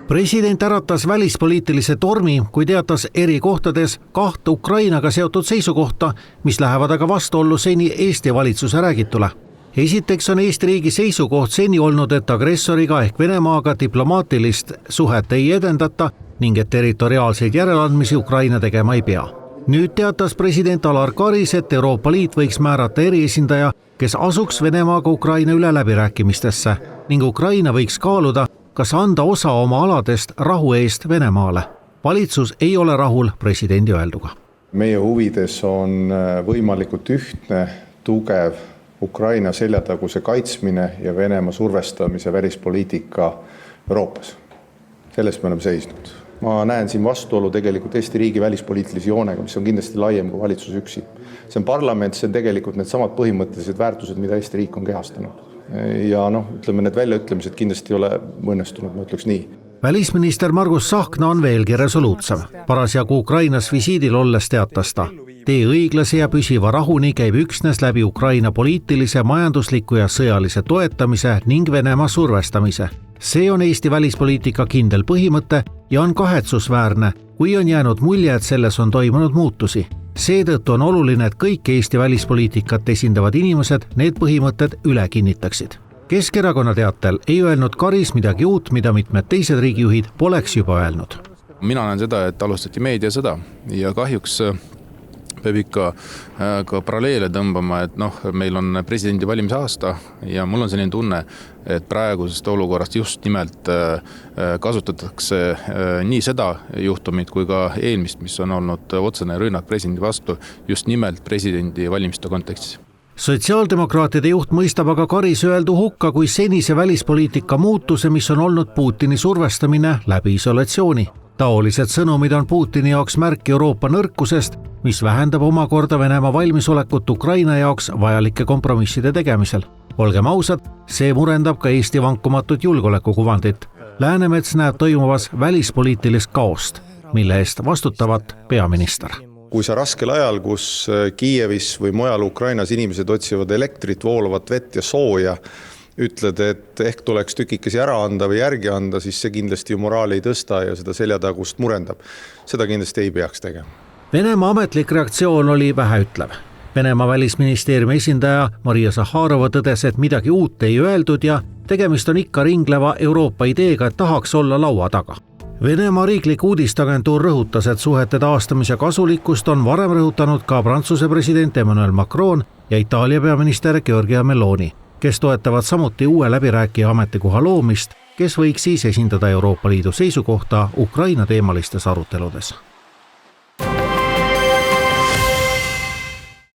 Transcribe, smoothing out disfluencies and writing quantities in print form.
President äratas välispoliitilise tormi, kui teatas eri kohtades 2 Ukrainaga seotud seisukohta, mis lähevad aga vastuollu seni Eesti valitsuse räägitule. Esiteks on Eesti riigi seisukoht seni olnud, et agressoriga ehk Venemaaga diplomaatilist suhet ei edendata ning et territoriaalseid järeleandmisi Ukraina tegema ei pea. Nüüd teatas president Alar Karis, et Euroopa Liit võiks määrata eriesindaja, kes asuks Venemaaga Ukraina üle läbirääkimistesse ning Ukraina võiks kaaluda, kas anda osa oma aladest rahu eest Venemaale. Valitsus ei ole rahul presidendi öelduga. Meie huvides on võimalikult ühtne, tugev Ukraina seljataguse kaitsmine ja Venemaa survestamise välispoliitika Euroopas. Sellest me oleme seisnud. Ma näen siin vastuolu tegelikult Eesti riigi välispoliitilise joonega, mis on kindlasti laiem kui valitsus üksi. See on parlament, see on tegelikult need samad põhimõttelised väärtused, mida Eesti riik on kehastanud. Ja ütleme, need väljaütlemised kindlasti ei ole õnnestunud, ma ütleks nii. Välisminister Margus Tsahkna on veelgi resoluutsem. Parasjagu Ukrainas visiidil olles teatas ta. Tee õiglase ja püsiva rahuni käib üksnes läbi Ukraina poliitilise, majandusliku ja sõjalise toetamise ning Venemaa survestamise. See on Eesti välispoliitika kindel põhimõte ja on kahetsusväärne, kui on jäänud mulje, et selles on toimunud muutusi. Seetõttu on oluline, et kõik Eesti välispoliitikat esindavad inimesed need põhimõtted üle kinnitaksid. Keskerakonna teatel ei öelnud Karis midagi uut, mida mitmed teised riigijuhid poleks juba öelnud. Mina näen seda, et alustati meediasõda ja kahjuks peab ikka ka paralleele tõmbama, et meil on presidendi valimise aasta ja mul on selline tunne, et praegusest olukorrast just nimelt kasutatakse nii seda juhtumit kui ka eelmist, mis on olnud otsene rünnak presidendi vastu just nimelt presidendi valimiste kontekstis. Sotsiaaldemokraatide juht mõistab aga Karis öeldu hukka kui senise välispoliitika muutuse, mis on olnud Putini survestamine läbi isolatsiooni. Taolised sõnumid on Putini jaoks märk Euroopa nõrkusest, mis vähendab omakorda Venemaa valmisolekut Ukraina jaoks vajalike kompromisside tegemisel. Olgem ausad, see murendab ka Eesti vankumatut julgeolekukuvandit. Läänemets näeb toimuvas välispoliitilist kaost, mille eest vastutavat peaminister. Kui sa raskel ajal, kus Kiievis või mujal Ukrainas inimesed otsivad elektrit, voolavat vett ja sooja, ütled, et ehk tuleks tükikesi ära anda või järgi anda, siis see kindlasti ju moraali ei tõsta ja seda seljatagust murendab. Seda kindlasti ei peaks tegema. Venemaa ametlik reaktsioon oli väheütlev. Venemaa välisministeeriumi esindaja Maria Zahharova tõdes, et midagi uut ei öeldud ja tegemist on ikka ringleva Euroopa ideega, et tahaks olla laua taga. Venemaa riiklik uudistagentuur rõhutas, et suhete taastamise kasulikkust on varem rõhutanud ka Prantsuse president Emmanuel Macron ja Itaalia peaminister Giorgia Meloni, kes toetavad samuti uue läbirääkija ametikoha loomist, kes võiks siis esindada Euroopa Liidu seisukohta Ukraina teemalistes aruteludes.